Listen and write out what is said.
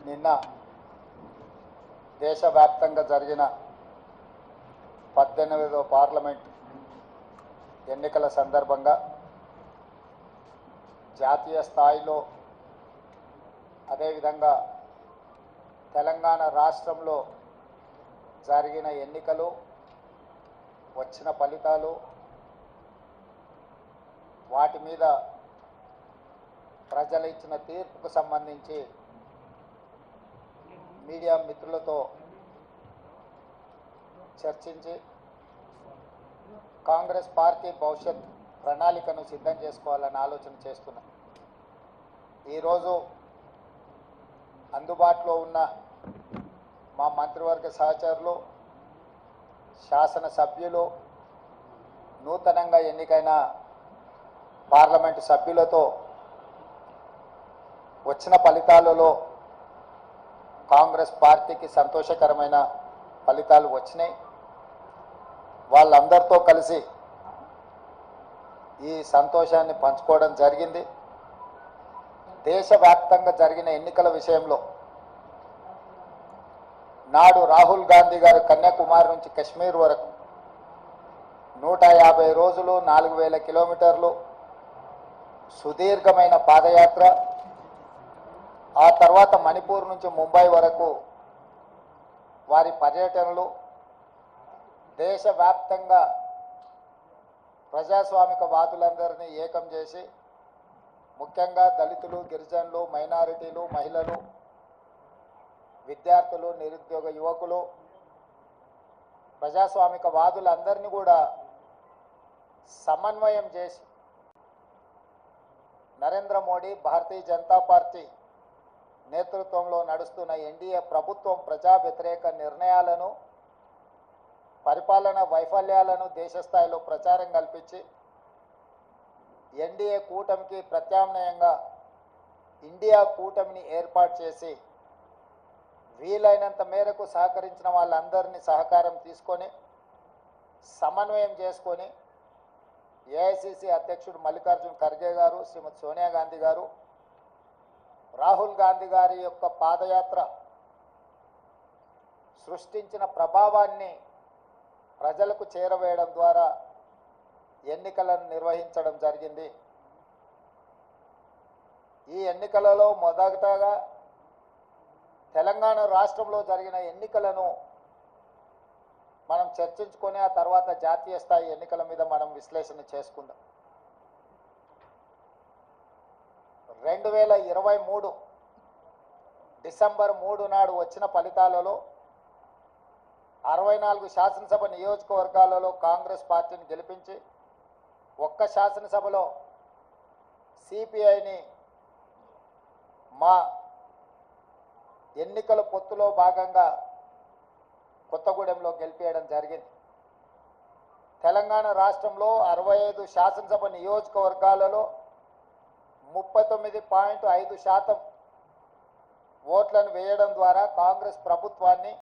నిన్న దేశవ్యాప్తంగా జరిగిన 18వ పార్లమెంట్ ఎన్నికల సందర్భంగా జాతీయ స్థాయిలో అదేవిధంగా తెలంగాణ రాష్ట్రంలో జరిగిన ఎన్నికలు వచ్చిన ఫలితాలు వాటి మీద ప్రజలు ఇచ్చిన తీర్పుకు సంబంధించి మీడియా మిత్రులతో చర్చించి కాంగ్రెస్ పార్టీ భవిష్యత్ ప్రణాళికను సిద్ధం చేసుకోవాలని ఆలోచన చేస్తున్నాం. ఈరోజు అందుబాటులో ఉన్న మా మంత్రివర్గ సహచరులు, శాసనసభ్యులు, నూతనంగా ఎన్నికైన పార్లమెంటు సభ్యులతో వచ్చిన ఫలితాలలో కాంగ్రెస్ పార్టీకి సంతోషకరమైన ఫలితాలు వచ్చినాయి. వాళ్ళందరితో కలిసి ఈ సంతోషాన్ని పంచుకోవడం జరిగింది. దేశవ్యాప్తంగా జరిగిన ఎన్నికల విషయంలో నాడు రాహుల్ గాంధీ గారు కన్యాకుమారి నుంచి కశ్మీర్ వరకు 150 రోజులు 4000 కిలోమీటర్లు సుదీర్ఘమైన పాదయాత్ర, ఆ తర్వాత మణిపూర్ నుంచి ముంబై వరకు వారి పర్యటనలు దేశవ్యాప్తంగా ప్రజాస్వామిక వాదులందరినీ ఏకం చేసి ముఖ్యంగా దళితులు, గిరిజనులు, మైనారిటీలు, మహిళలు, విద్యార్థులు, నిరుద్యోగ యువకులు, ప్రజాస్వామిక వాదులందరినీ కూడా సమన్వయం చేసి నరేంద్ర మోడీ భారతీయ జనతా పార్టీ నేతృత్వంలో నడుస్తున్న ఎన్డీఏ ప్రభుత్వం ప్రజా వ్యతిరేక నిర్ణయాలను, పరిపాలన వైఫల్యాలను దేశస్థాయిలో ప్రచారం కల్పించి ఎన్డీఏ కూటమికి ప్రత్యామ్నాయంగా ఇండియా కూటమిని ఏర్పాటు చేసి వీలైనంత మేరకు సహకరించిన వాళ్ళందరినీ సహకారం తీసుకొని సమన్వయం చేసుకొని ఏఐసిసి అధ్యక్షుడు మల్లికార్జున్ ఖర్గే గారు, శ్రీమతి సోనియా గాంధీ గారు, రాహుల్ గాంధీ గారి యొక్క పాదయాత్ర సృష్టించిన ప్రభావాన్ని ప్రజలకు చేరవేయడం ద్వారా ఎన్నికలను నిర్వహించడం జరిగింది. ఈ ఎన్నికలలో మొదటగా తెలంగాణ రాష్ట్రంలో జరిగిన ఎన్నికలను మనం చర్చించుకొని ఆ తర్వాత జాతీయ స్థాయి ఎన్నికల మీద మనం విశ్లేషణ చేసుకుందాం. 2023 డిసెంబర్ 3 నాడు వచ్చిన ఫలితాలలో 64 శాసనసభ నియోజకవర్గాలలో కాంగ్రెస్ పార్టీని గెలిపించి ఒక్క శాసనసభలో సిపిఐని మా ఎన్నికల పొత్తులో భాగంగా కొత్తగూడెంలో గెలిపేయడం జరిగింది. తెలంగాణ రాష్ట్రంలో 65 శాసనసభ నియోజకవర్గాలలో 39.5% ఓట్లను వేయడం ద్వారా కాంగ్రెస్ ప్రభుత్వాన్ని